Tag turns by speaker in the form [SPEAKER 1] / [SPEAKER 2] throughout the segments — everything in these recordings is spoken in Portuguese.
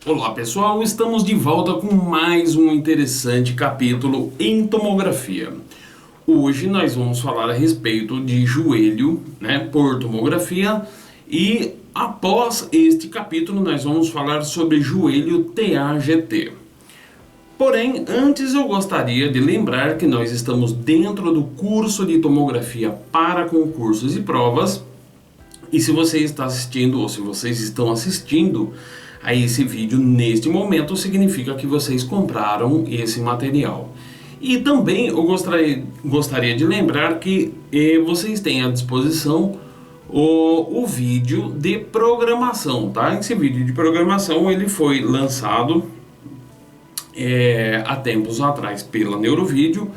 [SPEAKER 1] Olá pessoal, estamos de volta com mais um interessante capítulo em tomografia. Hoje nós vamos falar a respeito de joelho, por tomografia, e após este capítulo nós vamos falar sobre joelho TAGT. Porém, antes eu gostaria de lembrar que nós estamos dentro do curso de tomografia para concursos e provas. E se você está assistindo ou se vocês estão assistindo a esse vídeo neste momento, significa que vocês compraram esse material. E também eu gostaria de lembrar que vocês têm à disposição o vídeo de programação, tá? Esse vídeo de programação ele foi lançado há tempos atrás pela Neurovídeo.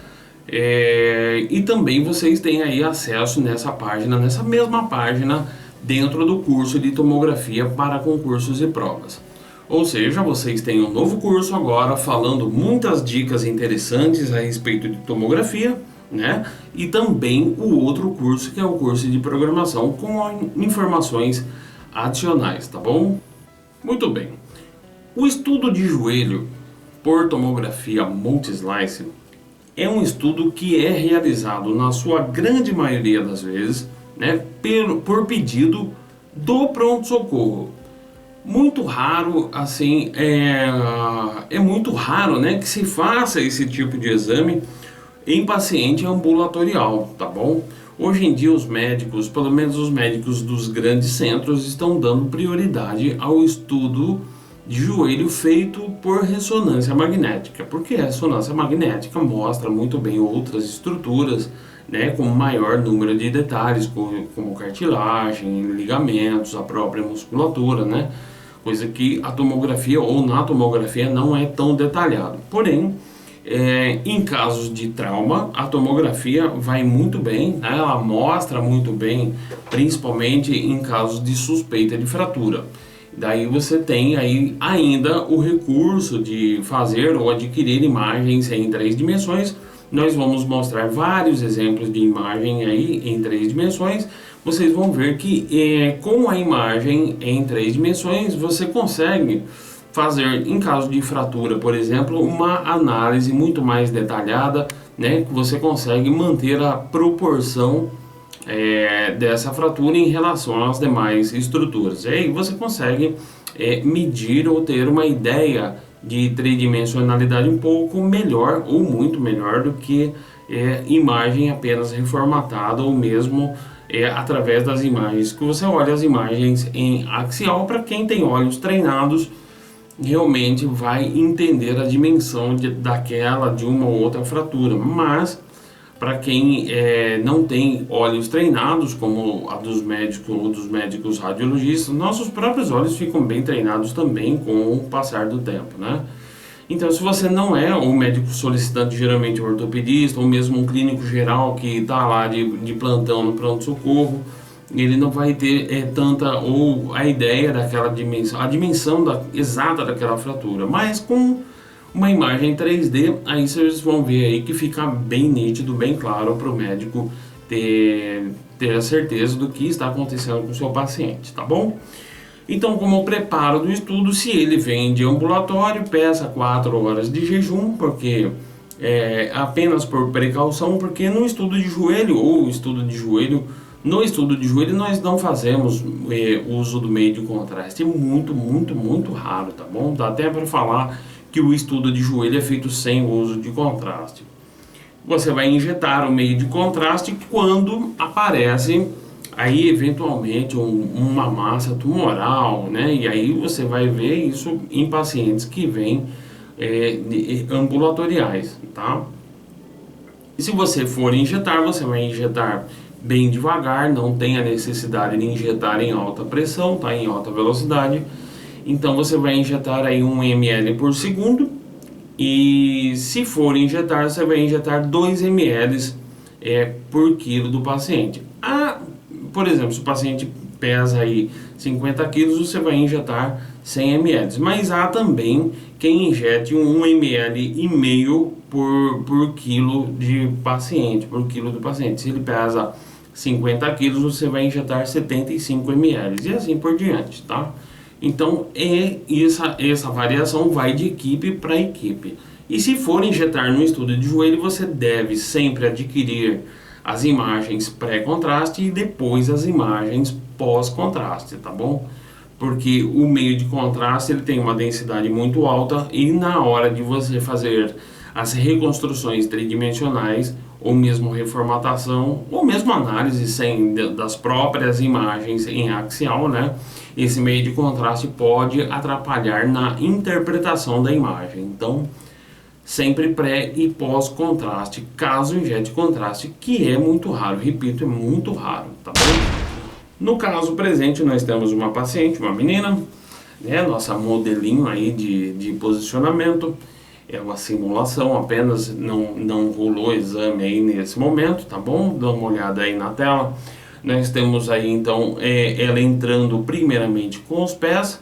[SPEAKER 1] E também vocês têm aí acesso nessa mesma página, dentro do curso de tomografia para concursos e provas. Ou seja, vocês têm um novo curso agora falando muitas dicas interessantes a respeito de tomografia, E também o outro curso, que é o curso de programação, com informações adicionais, tá bom? Muito bem. O estudo de joelho por tomografia multislice é um estudo que é realizado na sua grande maioria das vezes, por pedido do pronto-socorro. Muito raro, assim, é muito raro, que se faça esse tipo de exame em paciente ambulatorial, tá bom? Hoje em dia os médicos, pelo menos os médicos dos grandes centros, estão dando prioridade ao estudo de joelho feito por ressonância magnética, porque a ressonância magnética mostra muito bem outras estruturas, com maior número de detalhes, como cartilagem, ligamentos, a própria musculatura, coisa que a tomografia ou na tomografia não é tão detalhado. Porém, em casos de trauma, a tomografia vai muito bem, ela mostra muito bem, principalmente em casos de suspeita de fratura. Daí você tem aí ainda o recurso de fazer ou adquirir imagens em 3 dimensões. Nós vamos mostrar vários exemplos de imagem aí em 3 dimensões. Vocês vão ver que com a imagem em 3 dimensões você consegue fazer, em caso de fratura, por exemplo, uma análise muito mais detalhada, que você consegue manter a proporção dessa fratura em relação às demais estruturas. E aí você consegue medir ou ter uma ideia de tridimensionalidade um pouco melhor ou muito melhor do que imagem apenas reformatada, ou mesmo através das imagens que você olha as imagens em axial. Para quem tem olhos treinados, realmente vai entender a dimensão de uma ou outra fratura, mas para quem não tem olhos treinados, como a dos médicos ou dos médicos radiologistas, nossos próprios olhos ficam bem treinados também com o passar do tempo, Então, se você não é o médico solicitante, geralmente um ortopedista, ou mesmo um clínico geral que está lá de plantão no pronto-socorro, ele não vai ter tanta ou a ideia daquela dimensão, a dimensão exata daquela fratura, mas com uma imagem 3D, aí vocês vão ver aí que fica bem nítido, bem claro para o médico ter a certeza do que está acontecendo com o seu paciente, tá bom? Então, como preparo do estudo, se ele vem de ambulatório, peça 4 horas de jejum, porque apenas por precaução, porque no estudo de joelho no estudo de joelho nós não fazemos uso do meio de contraste, é muito, muito, muito raro, tá bom? Dá até para falar que o estudo de joelho é feito sem o uso de contraste. Você vai injetar o meio de contraste quando aparece aí eventualmente uma massa tumoral, E aí você vai ver isso em pacientes que vêm ambulatoriais, tá? E se você for injetar, você vai injetar bem devagar, não tem a necessidade de injetar em alta pressão, tá? Em alta velocidade. Então você vai injetar aí 1 ml por segundo, e se for injetar, você vai injetar 2 ml por quilo do paciente. Por exemplo, se o paciente pesa aí 50 quilos, você vai injetar 100 ml. Mas há também quem injete 1 ml e meio por quilo de paciente, por quilo do paciente. Se ele pesa 50 quilos, você vai injetar 75 ml e assim por diante, tá? Então essa variação vai de equipe para equipe. E se for injetar no estudo de joelho, você deve sempre adquirir as imagens pré-contraste e depois as imagens pós-contraste, tá bom? Porque o meio de contraste ele tem uma densidade muito alta e na hora de você fazer as reconstruções tridimensionais ou mesmo reformatação ou mesmo análise das próprias imagens em axial, né? Esse meio de contraste pode atrapalhar na interpretação da imagem. Então, sempre pré e pós contraste, caso injete contraste, que é muito raro, repito, é muito raro, tá bom? No caso presente, nós temos uma paciente, uma menina, né, nossa modelinho aí de posicionamento, é uma simulação, apenas não rolou exame aí nesse momento, tá bom? Dá uma olhada aí na tela. Nós temos aí então ela entrando primeiramente com os pés,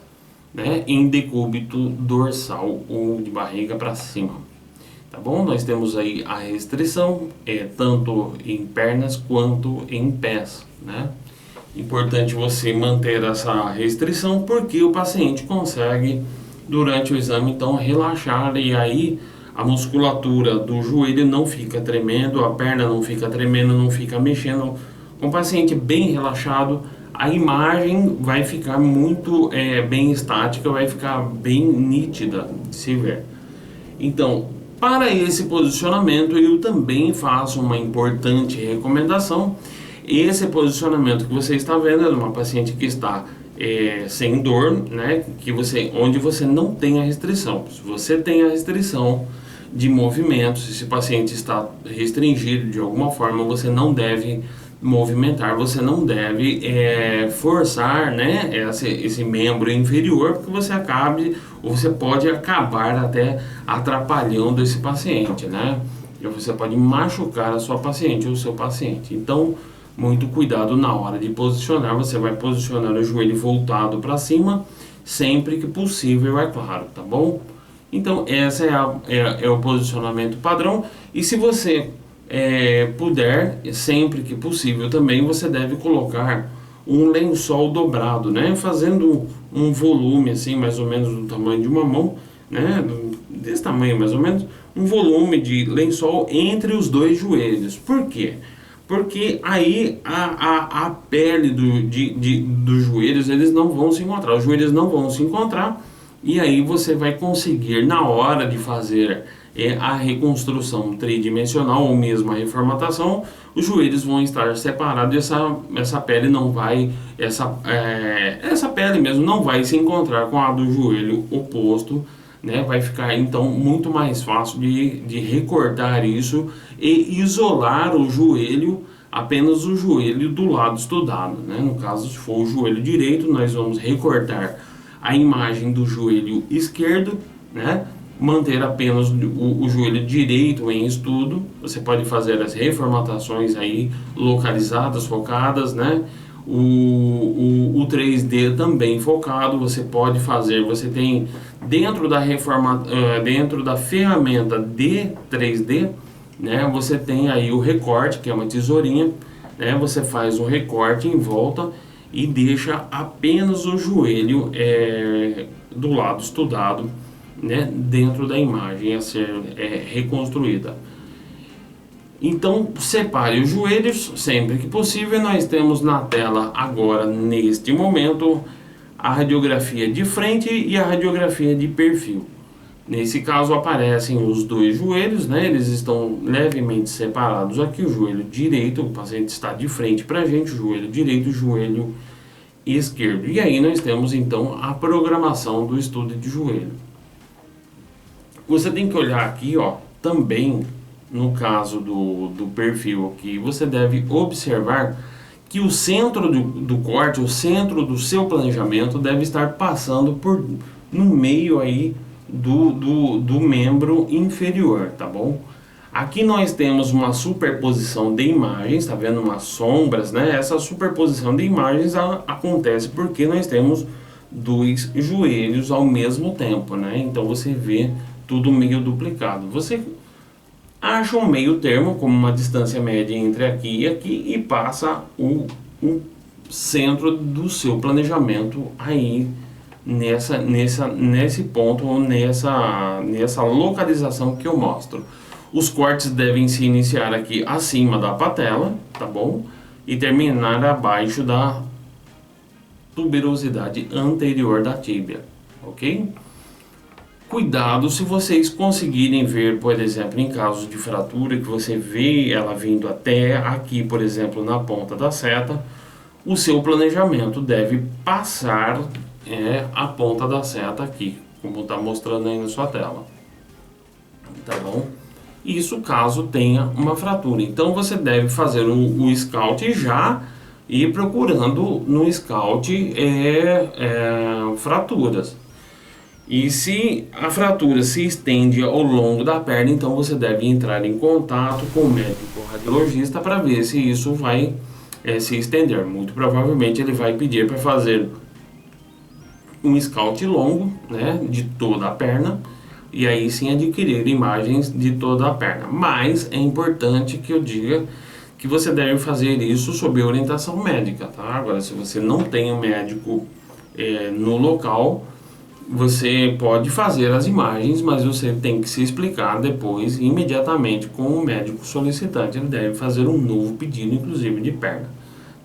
[SPEAKER 1] né, em decúbito dorsal ou de barriga para cima. Tá bom? Nós temos aí a restrição, tanto em pernas quanto em pés, né? Importante você manter essa restrição porque o paciente consegue, durante o exame, então, relaxar e aí a musculatura do joelho não fica tremendo, a perna não fica tremendo, não fica mexendo. Com o paciente bem relaxado, a imagem vai ficar muito bem estática, vai ficar bem nítida de se ver. Então, para esse posicionamento, eu também faço uma importante recomendação. Esse posicionamento que você está vendo é de uma paciente que está sem dor, né? Onde você não tem a restrição. Se você tem a restrição de movimento, se esse paciente está restringido de alguma forma, você não deve movimentar, você não deve forçar, né, esse membro inferior, porque você pode acabar até atrapalhando esse paciente, né? E você pode machucar a sua paciente ou o seu paciente. Então, muito cuidado na hora de posicionar. Você vai posicionar o joelho voltado para cima, sempre que possível, é claro, tá bom? Então, essa é o posicionamento padrão. E se você puder, sempre que possível também, você deve colocar um lençol dobrado, né? Fazendo um volume assim, mais ou menos do tamanho de uma mão, né? Desse tamanho mais ou menos, um volume de lençol entre os dois joelhos. Por quê? Porque aí a pele dos joelhos, eles não vão se encontrar, os joelhos não vão se encontrar, e aí você vai conseguir, na hora de fazer a reconstrução tridimensional ou mesmo a reformatação, os joelhos vão estar separados e essa pele não vai, essa pele mesmo não vai se encontrar com a do joelho oposto, né? Vai ficar então muito mais fácil de recortar isso e isolar o joelho, apenas o joelho do lado estudado, né? No caso, se for o joelho direito, nós vamos recortar a imagem do joelho esquerdo, né? Manter apenas o joelho direito em estudo. Você pode fazer as reformatações aí localizadas, focadas, né? O 3D também focado, você pode fazer, você tem dentro da ferramenta de 3D, né? Você tem aí o recorte, que é uma tesourinha, né? Você faz um recorte em volta e deixa apenas o joelho do lado estudado, né, dentro da imagem a ser reconstruída. Então, separe os joelhos sempre que possível. Nós temos na tela agora, neste momento, a radiografia de frente e a radiografia de perfil. Nesse caso aparecem os dois joelhos, né? Eles estão levemente separados aqui, o joelho direito, o paciente está de frente para a gente, o joelho direito e o joelho esquerdo. E aí nós temos então a programação do estudo de joelho. Você tem que olhar aqui, ó, também no caso do perfil aqui, você deve observar que o centro do corte, o centro do seu planejamento deve estar passando no meio aí do membro inferior, tá bom? Aqui nós temos uma superposição de imagens, tá vendo? Umas sombras, né? Essa superposição de imagens acontece porque nós temos dois joelhos ao mesmo tempo, né? Então você vê tudo meio duplicado. Você acha um meio termo, como uma distância média entre aqui e aqui, e passa o centro do seu planejamento aí nesse ponto ou nessa localização que eu mostro. Os cortes devem se iniciar aqui acima da patela, tá bom? E terminar abaixo da tuberosidade anterior da tíbia, ok? Cuidado se vocês conseguirem ver, por exemplo, em casos de fratura, que você vê ela vindo até aqui, por exemplo, na ponta da seta, o seu planejamento deve passar a ponta da seta aqui, como está mostrando aí na sua tela, tá bom? Isso caso tenha uma fratura. Então você deve fazer o scout já e procurando no scout fraturas. E se a fratura se estende ao longo da perna, então você deve entrar em contato com o médico radiologista para ver se isso vai se estender. Muito provavelmente ele vai pedir para fazer um scout longo, né, de toda a perna, e aí sim adquirir imagens de toda a perna. Mas é importante que eu diga que você deve fazer isso sob orientação médica, tá? Agora, se você não tem um médico no local, você pode fazer as imagens, mas você tem que se explicar depois, imediatamente, com o médico solicitante. Ele deve fazer um novo pedido, inclusive de perna,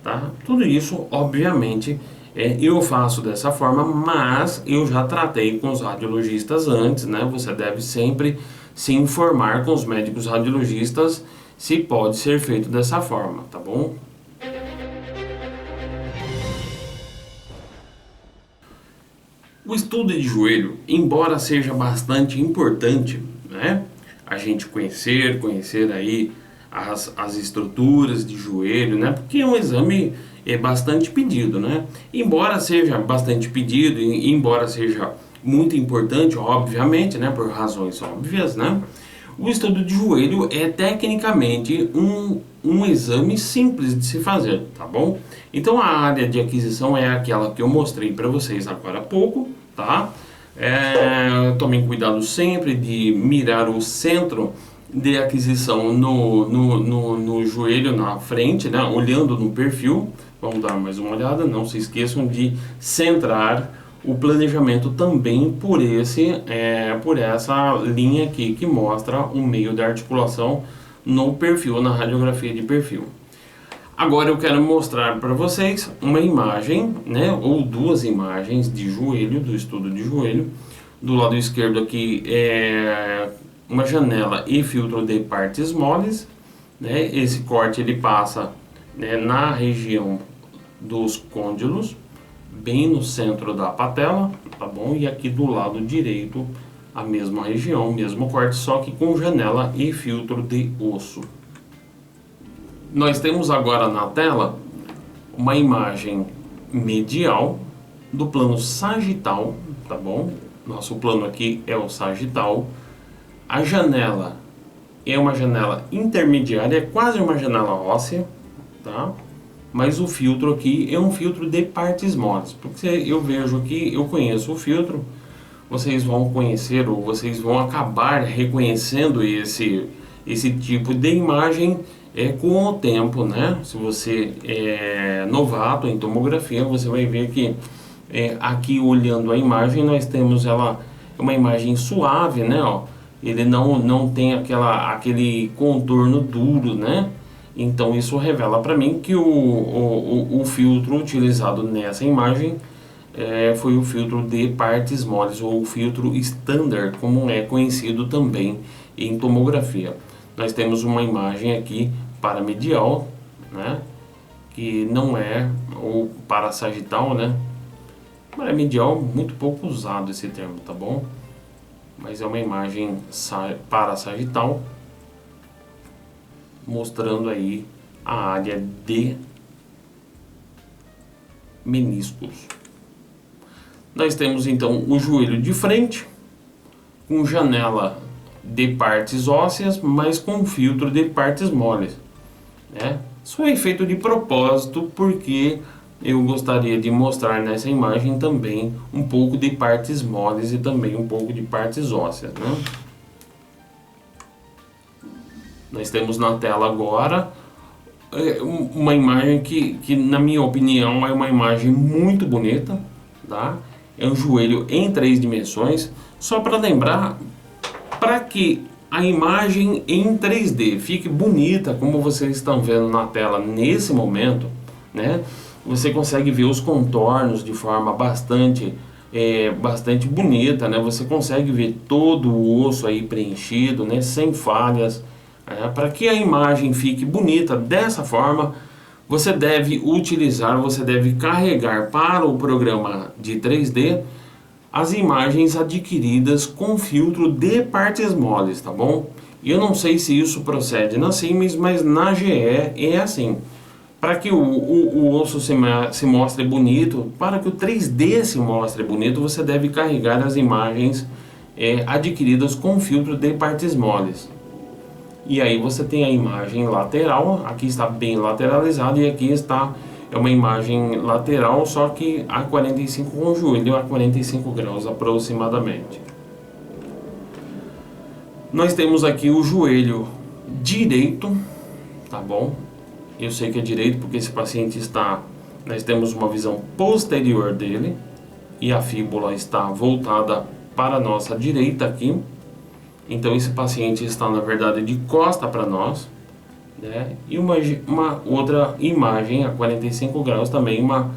[SPEAKER 1] tá? Tudo isso, obviamente, eu faço dessa forma, mas eu já tratei com os radiologistas antes, né? Você deve sempre se informar com os médicos radiologistas se pode ser feito dessa forma, tá bom? O estudo de joelho, embora seja bastante importante, né? A gente conhecer aí as estruturas de joelho, né? Porque é um exame bastante pedido, né? Embora seja bastante pedido e embora seja muito importante, obviamente, né? Por razões óbvias, né? O estudo de joelho é tecnicamente um exame simples de se fazer, tá bom? Então a área de aquisição é aquela que eu mostrei para vocês agora há pouco, tá? Tomem cuidado sempre de mirar o centro de aquisição no joelho, na frente, né? Olhando no perfil. Vamos dar mais uma olhada, não se esqueçam de centrar o planejamento também por essa linha aqui que mostra o meio da articulação no perfil, na radiografia de perfil. Agora eu quero mostrar para vocês uma imagem, né, ou duas imagens de joelho, do estudo de joelho. Do lado esquerdo aqui é uma janela e filtro de partes moles, né? Esse corte ele passa, né, na região dos côndilos, bem no centro da patela, tá bom? E aqui do lado direito a mesma região, mesmo corte, só que com janela e filtro de osso. Nós temos agora na tela uma imagem medial do plano sagital, tá bom? Nosso plano aqui é o sagital. A janela é uma janela intermediária, é quase uma janela óssea, tá? Mas o filtro aqui é um filtro de partes moles, porque eu vejo aqui, eu conheço o filtro, vocês vão conhecer ou vocês vão acabar reconhecendo esse tipo de imagem com o tempo, né? Se você é novato em tomografia, você vai ver que aqui olhando a imagem nós temos uma imagem suave, né? Ó, ele não tem aquele contorno duro, né? Então isso revela para mim que o filtro utilizado nessa imagem foi o filtro de partes moles, ou o filtro standard, como é conhecido também em tomografia. Nós temos uma imagem aqui paramedial, né, que não é, ou parasagital, né? Paramedial, muito pouco usado esse termo, tá bom? Mas é uma imagem parasagital, mostrando aí a área de meniscos. Nós temos então o joelho de frente, com janela de partes ósseas, mas com filtro de partes moles, né? Isso é feito de propósito, porque eu gostaria de mostrar nessa imagem também um pouco de partes moles e também um pouco de partes ósseas, né? Nós temos na tela agora uma imagem que na minha opinião é uma imagem muito bonita, tá? é um joelho em 3 dimensões. Só para lembrar, para que a imagem em 3D fique bonita, como vocês estão vendo na tela nesse momento, né? Você consegue ver os contornos de forma bastante bonita, né? Você consegue ver todo o osso aí preenchido, né? Sem falhas. Para que a imagem fique bonita dessa forma, você deve carregar para o programa de 3D as imagens adquiridas com filtro de partes moles, tá bom? E eu não sei se isso procede na Siemens, mas na GE é assim. Para que o osso se mostre bonito, para que o 3D se mostre bonito, você deve carregar as imagens adquiridas com filtro de partes moles. E aí você tem a imagem lateral, aqui está bem lateralizado, e aqui está uma imagem lateral, só que a 45 com o joelho a 45 graus aproximadamente. Nós temos aqui o joelho direito, tá bom? Eu sei que é direito porque esse paciente nós temos uma visão posterior dele e a fíbula está voltada para a nossa direita aqui. Então esse paciente está na verdade de costa para nós, né? E uma outra imagem a 45 graus também, uma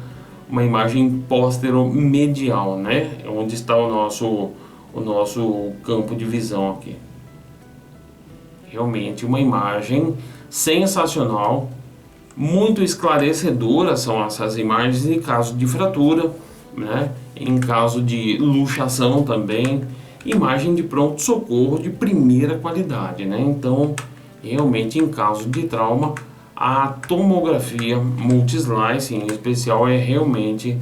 [SPEAKER 1] imagem póstero-medial, né? Onde está o nosso campo de visão aqui. Realmente uma imagem sensacional, muito esclarecedora são essas imagens em caso de fratura, né? Em caso de luxação também. Imagem de pronto-socorro de primeira qualidade, né? Então, realmente, em caso de trauma, a tomografia multislice, em especial, é realmente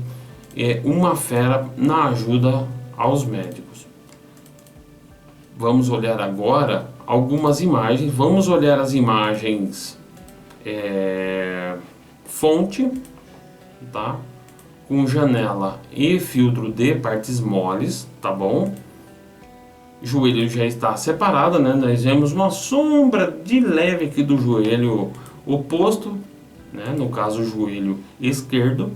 [SPEAKER 1] uma fera na ajuda aos médicos. Vamos olhar agora algumas imagens. Vamos olhar as imagens fonte, tá? Com janela e filtro de partes moles, tá bom? O joelho já está separado, né? Nós vemos uma sombra de leve aqui do joelho oposto, né? No caso, o joelho esquerdo.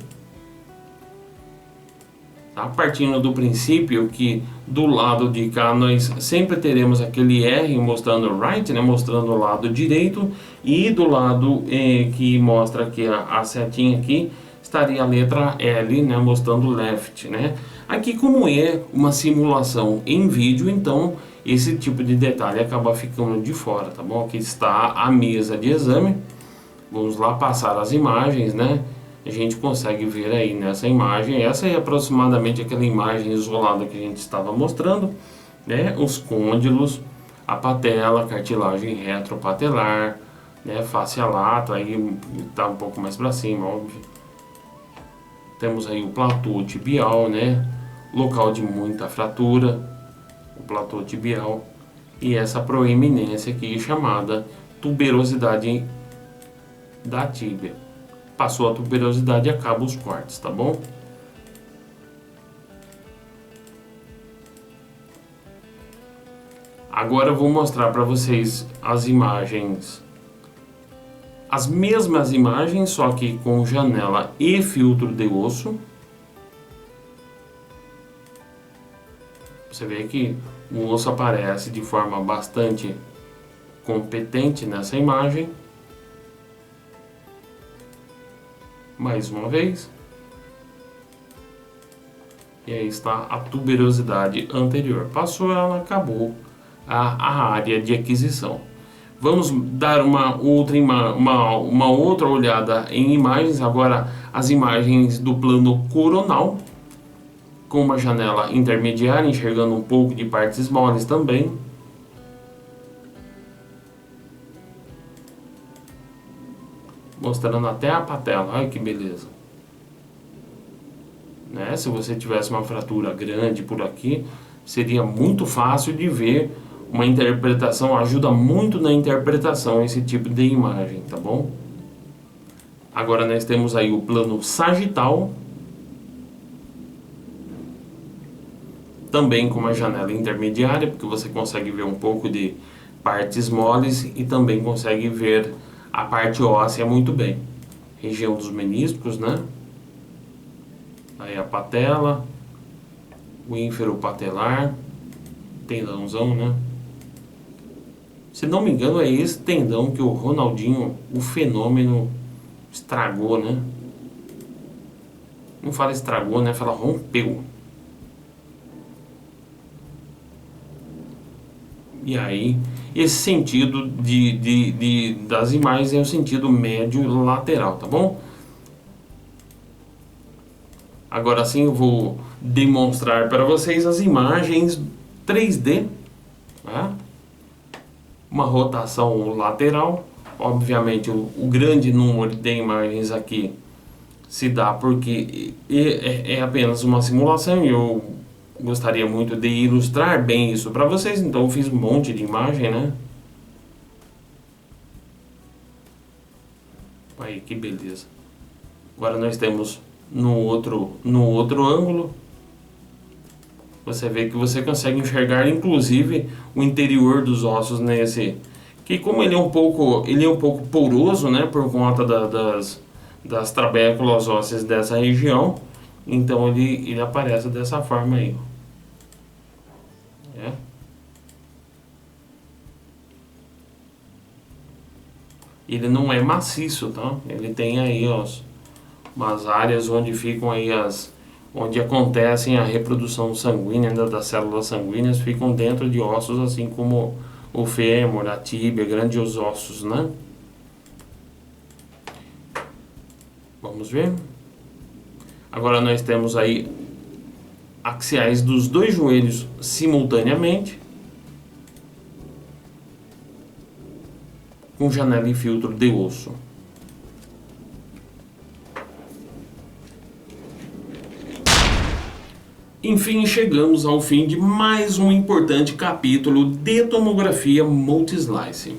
[SPEAKER 1] Tá? Partindo do princípio que do lado de cá nós sempre teremos aquele R mostrando right, né? Mostrando o lado direito, e do lado que mostra aqui a setinha aqui estaria a letra L, né? Mostrando left, né? Aqui, como é uma simulação em vídeo, então esse tipo de detalhe acaba ficando de fora, tá bom? Aqui está a mesa de exame. Vamos lá passar as imagens, né? A gente consegue ver aí nessa imagem, essa é aproximadamente aquela imagem isolada que a gente estava mostrando, né? Os côndilos, a patela, a cartilagem retropatelar, né? Face a lata, aí tá um pouco mais para cima, óbvio. Temos aí o platô tibial, né? Local de muita fratura, o platô tibial, e essa proeminência aqui chamada tuberosidade da tíbia. Passou a tuberosidade e acaba os cortes, tá bom? Agora eu vou mostrar para vocês as imagens, as mesmas imagens, só que com janela e filtro de osso. Você vê que o osso aparece de forma bastante competente nessa imagem. Mais uma vez. E aí está a tuberosidade anterior. Passou, ela acabou a área de aquisição. Vamos dar uma outra olhada em imagens. Agora as imagens do plano coronal, com uma janela intermediária, enxergando um pouco de partes moles também. Mostrando até a patela, olha que beleza. Né? Se você tivesse uma fratura grande por aqui, seria muito fácil de ver uma interpretação, ajuda muito na interpretação esse tipo de imagem, tá bom? Agora nós temos aí o plano sagital, também com uma janela intermediária, porque você consegue ver um pouco de partes moles e também consegue ver a parte óssea muito bem. Região dos meniscos, né? Aí a patela, o ínfero patelar, tendãozão, né? Se não me engano, é esse tendão que o Ronaldinho, o fenômeno, estragou, né? Não fala estragou, né? Fala rompeu. E aí, esse sentido das imagens é o sentido médio lateral, tá bom? Agora sim eu vou demonstrar para vocês as imagens 3D, tá? Uma rotação lateral. Obviamente o grande número de imagens aqui se dá porque é apenas uma simulação e eu gostaria muito de ilustrar bem isso para vocês, então eu fiz um monte de imagem, né? Aí, que beleza. Agora nós temos no outro ângulo. Você vê que você consegue enxergar inclusive o interior dos ossos nesse, que como ele é um pouco poroso, né, por conta das trabéculas ósseas dessa região, então ele aparece dessa forma aí. É. Ele não é maciço, tá? Ele tem aí umas áreas onde ficam aí onde acontecem a reprodução sanguínea, né, das células sanguíneas, ficam dentro de ossos, assim como o fêmur, a tíbia, grandes ossos, né? Vamos ver. Agora nós temos aí axiais dos dois joelhos simultaneamente, com janela e filtro de osso. Enfim, chegamos ao fim de mais um importante capítulo de tomografia multislice.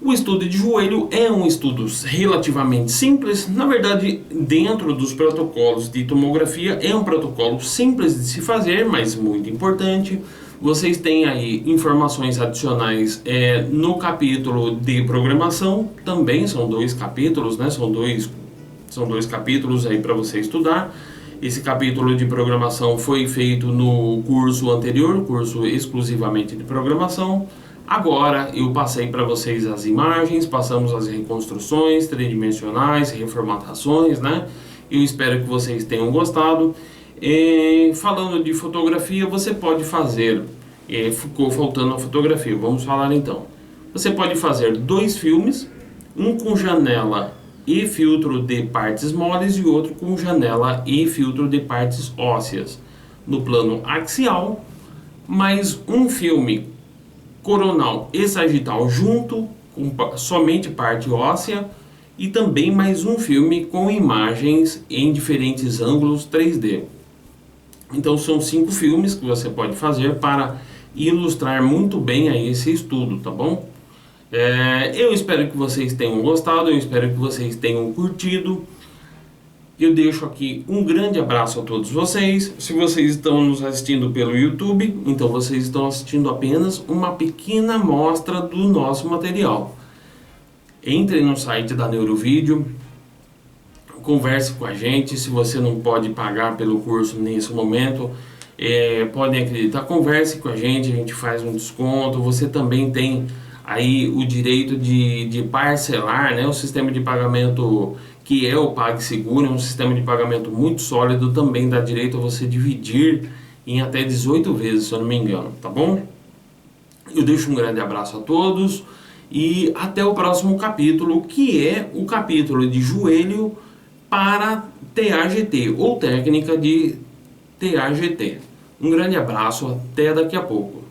[SPEAKER 1] O estudo de joelho é um estudo relativamente simples. Na verdade, dentro dos protocolos de tomografia, é um protocolo simples de se fazer, mas muito importante. Vocês têm aí informações adicionais no capítulo de programação. Também são 2 capítulos, né? São dois capítulos aí para você estudar. Esse capítulo de programação foi feito no curso anterior, curso exclusivamente de programação. Agora eu passei para vocês as imagens, passamos as reconstruções tridimensionais, reformatações, né? Eu espero que vocês tenham gostado. Falando de fotografia, você pode fazer, ficou faltando a fotografia, vamos falar então. Você pode fazer 2 filmes, um com janela e filtro de partes moles e outro com janela e filtro de partes ósseas no plano axial, mais um filme coronal e sagital junto, com somente parte óssea, e também mais um filme com imagens em diferentes ângulos 3D. Então são 5 filmes que você pode fazer para ilustrar muito bem aí esse estudo, tá bom? Eu espero que vocês tenham gostado, eu espero que vocês tenham curtido. Eu deixo aqui um grande abraço a todos vocês. Se vocês estão nos assistindo pelo YouTube, então vocês estão assistindo apenas uma pequena amostra do nosso material. Entre no site da Neurovídeo, converse com a gente. Se você não pode pagar pelo curso nesse momento, podem acreditar, converse com a gente faz um desconto. Você também tem aí o direito de parcelar, né? O sistema de pagamento que é o PagSeguro, é um sistema de pagamento muito sólido, também dá direito a você dividir em até 18 vezes, se eu não me engano, tá bom? Eu deixo um grande abraço a todos e até o próximo capítulo, que é o capítulo de joelho para TAGT, ou técnica de TAGT. Um grande abraço, até daqui a pouco.